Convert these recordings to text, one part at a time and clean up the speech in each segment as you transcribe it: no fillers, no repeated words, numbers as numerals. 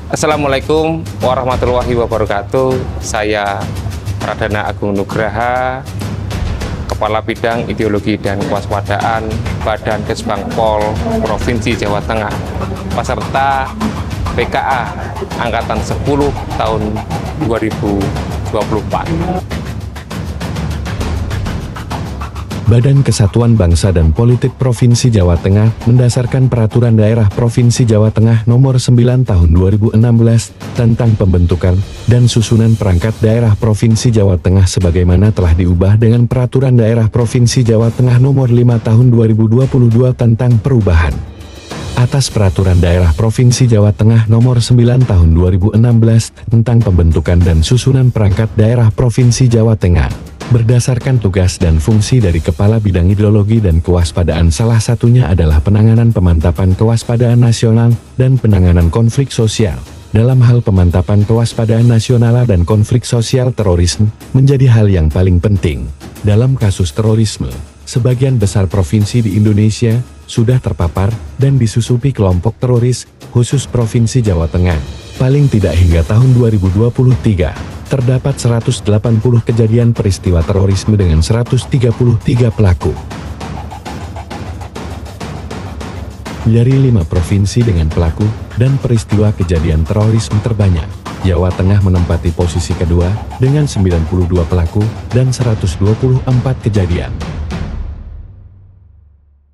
Assalamualaikum warahmatullahi wabarakatuh. Saya Pradana Agung Nugraha, Kepala Bidang Ideologi dan Kewaspadaan Badan Kesbangpol Provinsi Jawa Tengah, peserta PKA Angkatan 10 tahun 2024. Badan Kesatuan Bangsa dan Politik Provinsi Jawa Tengah mendasarkan Peraturan Daerah Provinsi Jawa Tengah Nomor 9 Tahun 2016 tentang pembentukan dan susunan perangkat daerah Provinsi Jawa Tengah sebagaimana telah diubah dengan Peraturan Daerah Provinsi Jawa Tengah Nomor 5 Tahun 2022 tentang perubahan atas Peraturan Daerah Provinsi Jawa Tengah Nomor 9 Tahun 2016 tentang pembentukan dan susunan perangkat daerah Provinsi Jawa Tengah. Berdasarkan tugas dan fungsi dari Kepala Bidang Ideologi dan Kewaspadaan, salah satunya adalah penanganan pemantapan kewaspadaan nasional dan penanganan konflik sosial. Dalam hal pemantapan kewaspadaan nasional dan konflik sosial, terorisme menjadi hal yang paling penting. Dalam kasus terorisme, sebagian besar provinsi di Indonesia sudah terpapar dan disusupi kelompok teroris, khusus Provinsi Jawa Tengah. Paling tidak hingga tahun 2023. Terdapat 180 kejadian peristiwa terorisme dengan 133 pelaku. Dari 5 provinsi dengan pelaku dan peristiwa kejadian terorisme terbanyak, Jawa Tengah menempati posisi kedua dengan 92 pelaku dan 124 kejadian.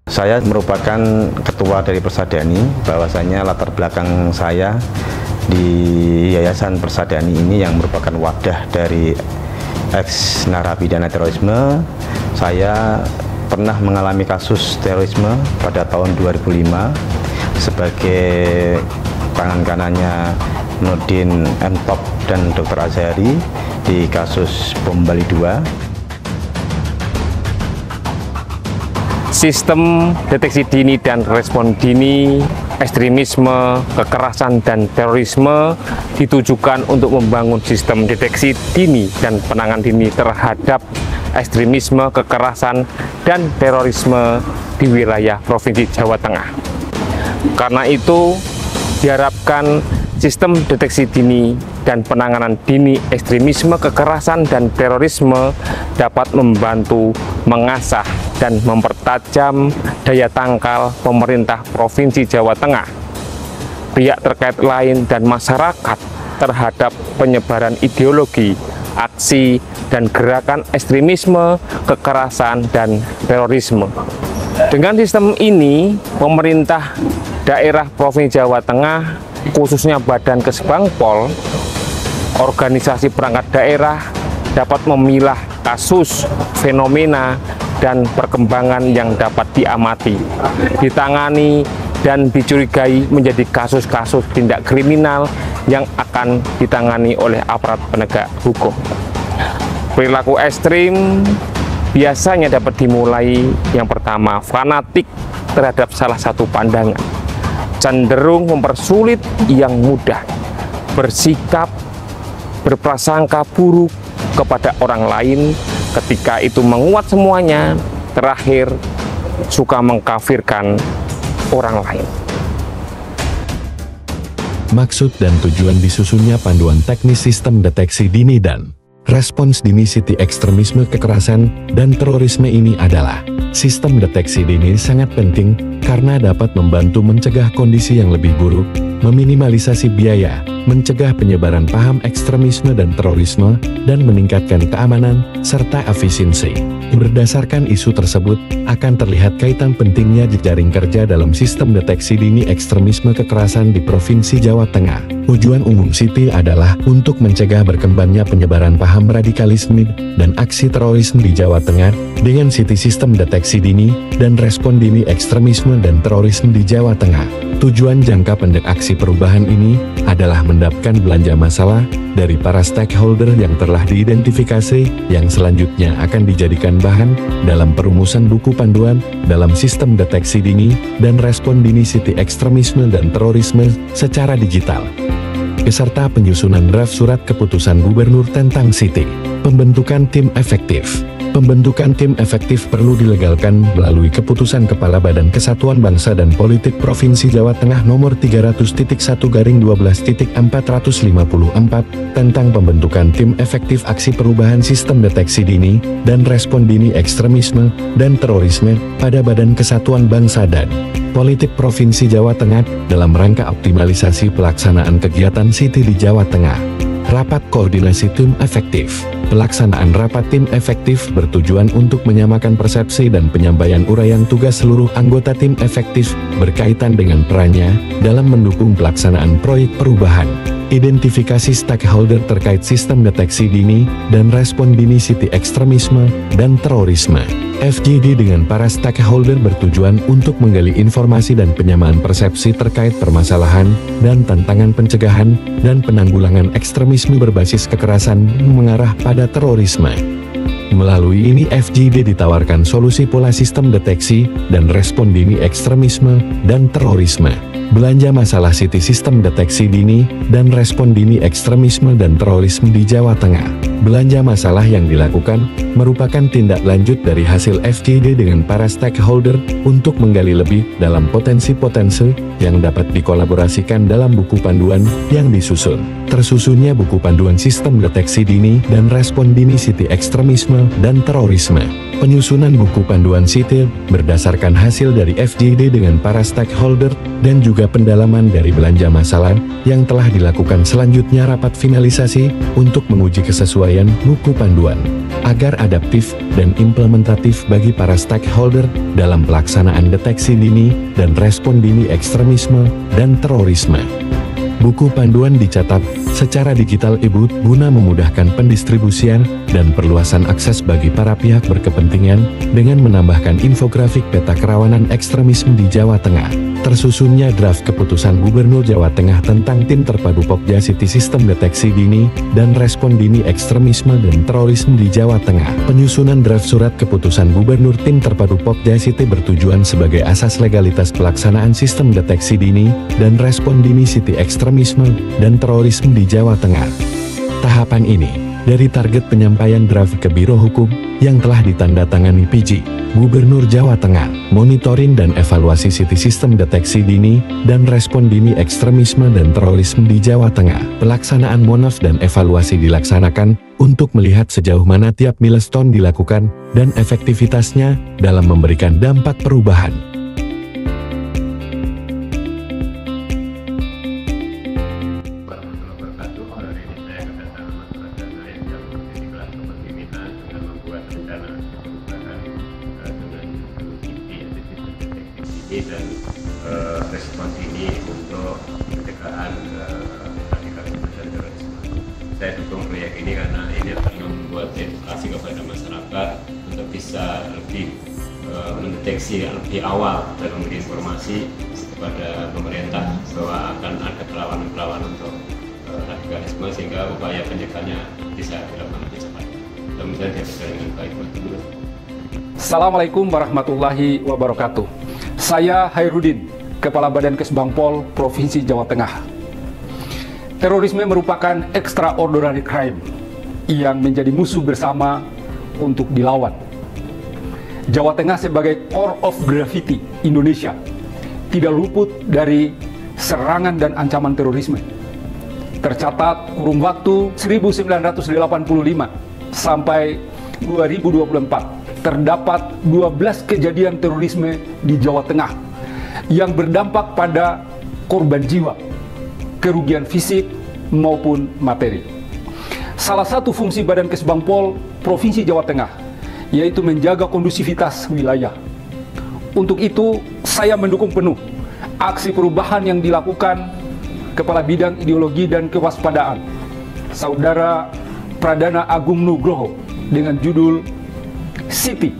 Saya merupakan ketua dari Persadani, bahwasanya latar belakang saya di Yayasan Persadani ini yang merupakan wadah dari ex narapidana terorisme. Saya pernah mengalami kasus terorisme pada tahun 2005 sebagai tangan kanannya Nurdin M. Top dan Dr. Azhari di kasus bom Bali 2. Sistem deteksi dini dan respon dini ekstremisme, kekerasan, dan terorisme ditujukan untuk membangun sistem deteksi dini dan penanganan dini terhadap ekstremisme, kekerasan, dan terorisme di wilayah Provinsi Jawa Tengah. Karena itu, diharapkan sistem deteksi dini dan penanganan dini ekstremisme, kekerasan, dan terorisme dapat membantu mengasah dan mempertajam daya tangkal pemerintah Provinsi Jawa Tengah, pihak terkait lain, dan masyarakat terhadap penyebaran ideologi, aksi, dan gerakan ekstremisme, kekerasan, dan terorisme. Dengan sistem ini, pemerintah daerah Provinsi Jawa Tengah, khususnya Badan Kesbangpol, organisasi perangkat daerah, dapat memilah kasus, fenomena, dan perkembangan yang dapat diamati, ditangani, dan dicurigai menjadi kasus-kasus tindak kriminal yang akan ditangani oleh aparat penegak hukum. Perilaku ekstrim biasanya dapat dimulai yang pertama, fanatik terhadap salah satu pandangan, cenderung mempersulit yang mudah, bersikap, berprasangka buruk kepada orang lain. Ketika itu menguat semuanya, terakhir suka mengkafirkan orang lain. Maksud dan tujuan disusunnya panduan teknis sistem deteksi dini dan respons dini siti ekstremisme, kekerasan, dan terorisme ini adalah sistem deteksi dini sangat penting karena dapat membantu mencegah kondisi yang lebih buruk, meminimalisasi biaya, mencegah penyebaran paham ekstremisme dan terorisme, dan meningkatkan keamanan serta efisiensi. Berdasarkan isu tersebut, akan terlihat kaitan pentingnya jejaring kerja dalam sistem deteksi dini ekstremisme, kekerasan di Provinsi Jawa Tengah. Tujuan umum SITI adalah untuk mencegah berkembangnya penyebaran paham radikalisme dan aksi terorisme di Jawa Tengah dengan SITI sistem deteksi dini dan respon dini ekstremisme dan terorisme di Jawa Tengah. Tujuan jangka pendek aksi perubahan ini adalah mendapatkan belanja masalah dari para stakeholder yang telah diidentifikasi, yang selanjutnya akan dijadikan bahan dalam perumusan buku panduan dalam sistem deteksi dini dan respon dini SITI ekstremisme dan terorisme secara digital, beserta penyusunan draft surat keputusan gubernur tentang SITI, pembentukan tim efektif, Pembentukan tim efektif perlu dilegalkan melalui Keputusan Kepala Badan Kesatuan Bangsa dan Politik Provinsi Jawa Tengah Nomor 300.1/12.454 tentang pembentukan tim efektif aksi perubahan sistem deteksi dini dan respon dini ekstremisme dan terorisme pada Badan Kesatuan Bangsa dan Politik Provinsi Jawa Tengah dalam rangka optimalisasi pelaksanaan kegiatan SITI di Jawa Tengah. Rapat Koordinasi Tim Efektif. Pelaksanaan rapat tim efektif bertujuan untuk menyamakan persepsi dan penyampaian uraian tugas seluruh anggota tim efektif berkaitan dengan perannya dalam mendukung pelaksanaan proyek perubahan. Identifikasi stakeholder terkait sistem deteksi dini dan respon dini SITI ekstremisme dan terorisme. FGD dengan para stakeholder bertujuan untuk menggali informasi dan penyamaan persepsi terkait permasalahan dan tantangan pencegahan dan penanggulangan ekstremisme berbasis kekerasan yang mengarah pada terorisme. Melalui ini FGD ditawarkan solusi pola sistem deteksi dan respon dini ekstremisme dan terorisme. Belanja masalah SITI sistem deteksi dini dan respon dini ekstremisme dan terorisme di Jawa Tengah. Belanja masalah yang dilakukan merupakan tindak lanjut dari hasil FGD dengan para stakeholder untuk menggali lebih dalam potensi-potensi yang dapat dikolaborasikan dalam buku panduan yang disusun. Tersusunnya buku panduan sistem deteksi dini dan respon dini SITI ekstremisme dan terorisme. Penyusunan buku panduan SITI berdasarkan hasil dari FGD dengan para stakeholder dan juga pendalaman dari belanja masalah yang telah dilakukan. Selanjutnya rapat finalisasi untuk menguji kesesuaian buku panduan agar adaptif dan implementatif bagi para stakeholder dalam pelaksanaan deteksi dini dan respon dini ekstremisme dan terorisme. Buku panduan dicetak secara digital e-book guna memudahkan pendistribusian dan perluasan akses bagi para pihak berkepentingan dengan menambahkan infografik peta kerawanan ekstremisme di Jawa Tengah. Tersusunnya draft keputusan Gubernur Jawa Tengah tentang tim terpadu Pokja SITI sistem deteksi dini dan respon dini ekstremisme dan terorisme di Jawa Tengah. Penyusunan draft surat keputusan Gubernur tim terpadu Pokja SITI bertujuan sebagai asas legalitas pelaksanaan sistem deteksi dini dan respon dini SITI ekstremisme dan terorisme di Jawa Tengah. Tahapan ini dari target penyampaian draft ke Biro Hukum yang telah ditandatangani PJ Gubernur Jawa Tengah, monitoring dan evaluasi SITI sistem deteksi dini dan respon dini ekstremisme dan terorisme di Jawa Tengah. Pelaksanaan monaf dan evaluasi dilaksanakan untuk melihat sejauh mana tiap milestone dilakukan dan efektivitasnya dalam memberikan dampak perubahan. Dan respons ini untuk pencegahan radikalisme dan terorisme. Saya dukung proyek ini karena ini akan membuat edukasi kepada masyarakat untuk bisa lebih mendeteksi lebih awal dan memberi informasi kepada pemerintah bahwa akan ada perlawanan-perlawanan untuk radikalisme sehingga upaya pencegahannya bisa dilakukan lebih cepat. Mudah-mudahan dia berjalan dengan baik. Assalamualaikum warahmatullahi wabarakatuh. Saya Hairudin, Kepala Badan Kesbangpol Provinsi Jawa Tengah. Terorisme merupakan extraordinary crime yang menjadi musuh bersama untuk dilawan. Jawa Tengah sebagai core of gravity Indonesia tidak luput dari serangan dan ancaman terorisme. Tercatat kurun waktu 1985 sampai 2024 terdapat 12 kejadian terorisme di Jawa Tengah yang berdampak pada korban jiwa, kerugian fisik maupun materi. Salah satu fungsi Badan Kesbangpol Provinsi Jawa Tengah yaitu menjaga kondusivitas wilayah. Untuk itu, saya mendukung penuh aksi perubahan yang dilakukan Kepala Bidang Ideologi dan Kewaspadaan, Saudara Pradana Agung Nugroho, dengan judul SITI,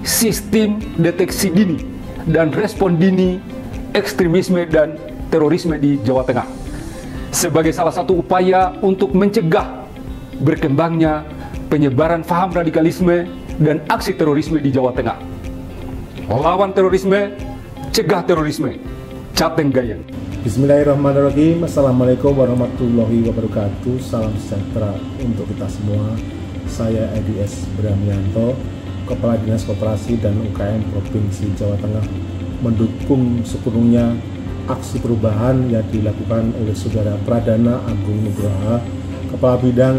Sistem Deteksi Dini dan Respon Dini Ekstremisme dan Terorisme di Jawa Tengah, sebagai salah satu upaya untuk mencegah berkembangnya penyebaran paham radikalisme dan aksi terorisme di Jawa Tengah. Lawan terorisme, cegah terorisme. Jateng Gayeng. Bismillahirrahmanirrahim. Assalamualaikum warahmatullahi wabarakatuh. Salam sejahtera untuk kita semua. saya Edi S. Bramianto, Kepala Dinas Koperasi dan UKM Provinsi Jawa Tengah, mendukung sepenuhnya aksi perubahan yang dilakukan oleh Saudara Pradana Agung Nugraha, Kepala Bidang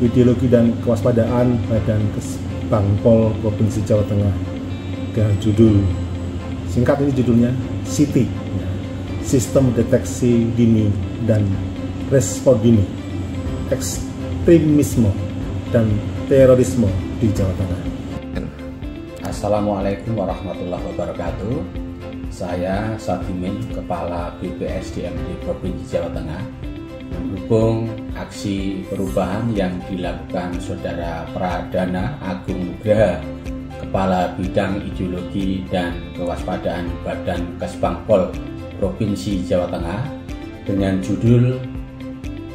Ideologi dan Kewaspadaan Badan Kesbangpol Provinsi Jawa Tengah, dengan judul singkat ini judulnya SITI, Sistem Deteksi Dini dan Respon Dini Ekstremisme dan Terorisme di Jawa Tengah. Assalamualaikum warahmatullahi wabarakatuh. Saya Sadimin, Kepala BPSDMD Provinsi Jawa Tengah, mendukung aksi perubahan yang dilakukan Saudara Pradana Agung Nugraha, Kepala Bidang Ideologi dan Kewaspadaan Badan Kesbangpol Provinsi Jawa Tengah, dengan judul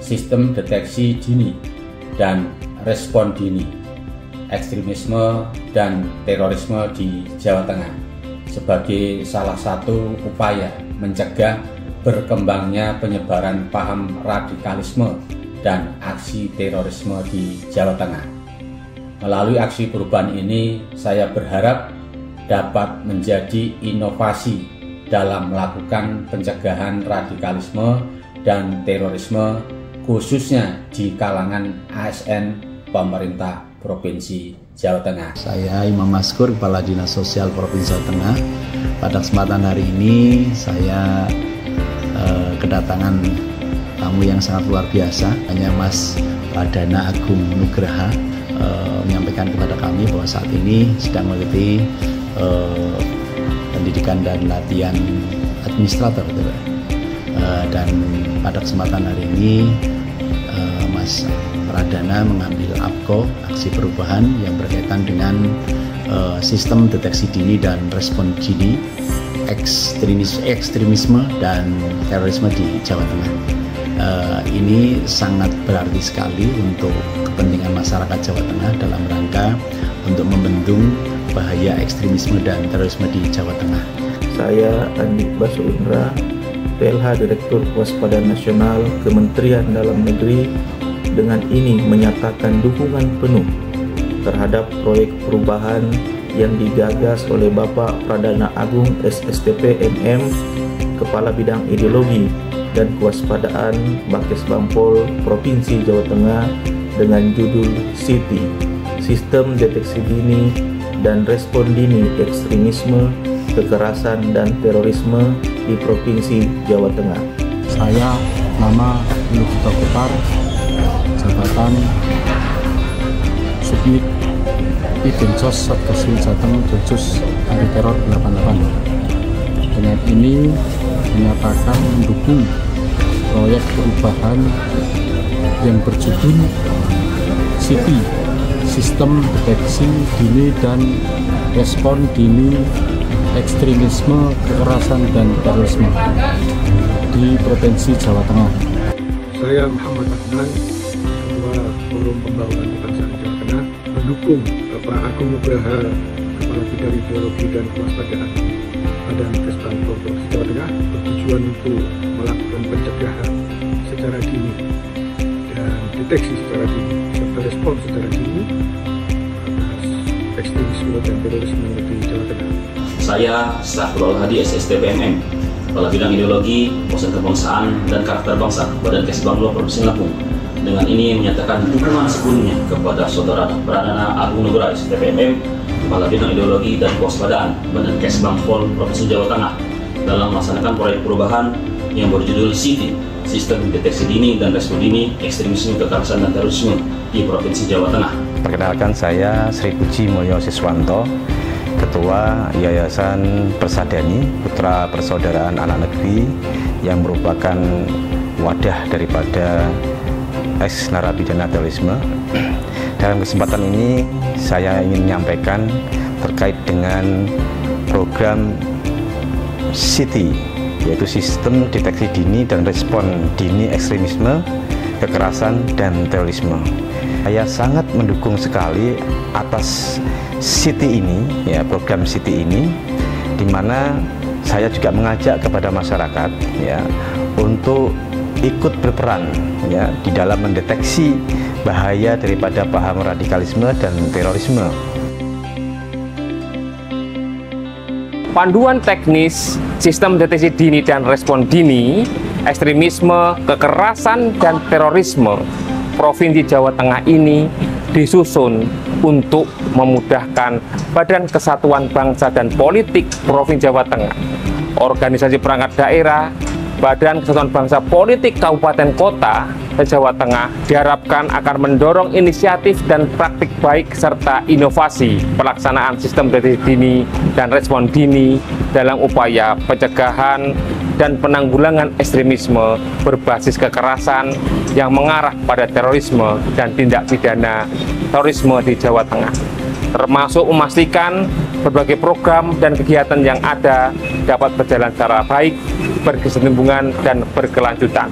Sistem Deteksi Dini dan Respon Dini Ekstremisme dan Terorisme di Jawa Tengah, sebagai salah satu upaya mencegah berkembangnya penyebaran paham radikalisme dan aksi terorisme di Jawa Tengah. Melalui aksi perubahan ini, saya berharap dapat menjadi inovasi dalam melakukan pencegahan radikalisme dan terorisme, khususnya di kalangan ASN pemerintah Provinsi Jawa Tengah. Saya Imam Maskur, Kepala Dinas Sosial Provinsi Jawa Tengah. Pada kesempatan hari ini saya kedatangan tamu yang sangat luar biasa, hanya Mas Pradana Agung Nugraha, menyampaikan kepada kami bahwa saat ini sedang mengikuti pendidikan dan latihan administrator, dan pada kesempatan hari ini Mas Pradana mengambil APKO, aksi perubahan yang berkaitan dengan sistem deteksi dini dan respon dini ekstremisme dan terorisme di Jawa Tengah. Ini sangat berarti sekali untuk kepentingan masyarakat Jawa Tengah dalam rangka untuk membendung bahaya ekstremisme dan terorisme di Jawa Tengah. Saya Andi Basu Indra, PLH Direktur Kewaspadaan Nasional Kementerian Dalam Negeri, dengan ini menyatakan dukungan penuh terhadap proyek perubahan yang digagas oleh Bapak Pradana Agung SSTP MM, Kepala Bidang Ideologi dan Kewaspadaan Bakesbangpol Provinsi Jawa Tengah, dengan judul SITI, Sistem Deteksi Dini dan Respon Dini Ekstremisme, Kekerasan dan Terorisme di Provinsi Jawa Tengah. Saya nama Lukito Kopar, jabatan Subnit Dinsos Satgasil Jateng Densus Anti Teror 88. Dengan ini menyatakan mendukung proyek perubahan yang berjudul SITI, Sistem Deteksi Dini dan Respon Dini Ekstremisme, Kekerasan dan Terorisme di Provinsi Jawa Tengah. Saya Muhammad Adnan, Ketua Forum Pembangunan Kebangsaan Jawa Tengah, mendukung Bapak Agung Nugraha, Kepala Bidang Ideologi dan Kewaspadaan Badan Kesbangpol Provinsi Jawa Tengah, bertujuan untuk melakukan pencegahan secara dini dan deteksi secara dini serta respon secara dini atas ekstremisme dan terorisme di Jawa Tengah. Saya Safrul Hadi SSTP MM, Kepala Bidang Ideologi, Wawasan Kebangsaan dan Karakter Bangsa Badan Kesbangpol Provinsi Lampung. Dengan ini menyatakan dukungan sepenuhnya kepada Saudara Pradana Agung Nugraha SSTP MM, Kepala Bidang Ideologi dan Kewaspadaan Badan Kesbangpol Provinsi Jawa Tengah, dalam melaksanakan proyek perubahan yang berjudul SITI, Sistem Deteksi Dini dan Respon Dini Ekstremisme, Kekerasan dan Terorisme di Provinsi Jawa Tengah. Perkenalkan, saya Sri Puji Mulyo Siswanto, Ketua Yayasan Persadani Putra Persaudaraan Anak Negeri, yang merupakan wadah daripada ex narapidana terorisme. Dalam kesempatan ini saya ingin menyampaikan terkait dengan program SITI, yaitu Sistem Deteksi Dini dan Respon Dini Ekstremisme, Kekerasan dan Terorisme. Saya sangat mendukung sekali atas SITI ini, ya, program SITI ini, di mana saya juga mengajak kepada masyarakat, ya, untuk ikut berperan, ya, di dalam mendeteksi bahaya daripada paham radikalisme dan terorisme. Panduan teknis sistem deteksi dini dan respon dini, ekstremisme, kekerasan, dan terorisme Provinsi Jawa Tengah ini disusun untuk memudahkan Badan Kesatuan Bangsa dan Politik Provinsi Jawa Tengah, organisasi perangkat daerah, Badan Kesatuan Bangsa Politik Kabupaten Kota Jawa Tengah diharapkan akan mendorong inisiatif dan praktik baik serta inovasi pelaksanaan sistem deteksi dini dan respon dini dalam upaya pencegahan dan penanggulangan ekstremisme berbasis kekerasan yang mengarah pada terorisme dan tindak pidana terorisme di Jawa Tengah, termasuk memastikan berbagai program dan kegiatan yang ada dapat berjalan secara baik, berkesinambungan, dan berkelanjutan.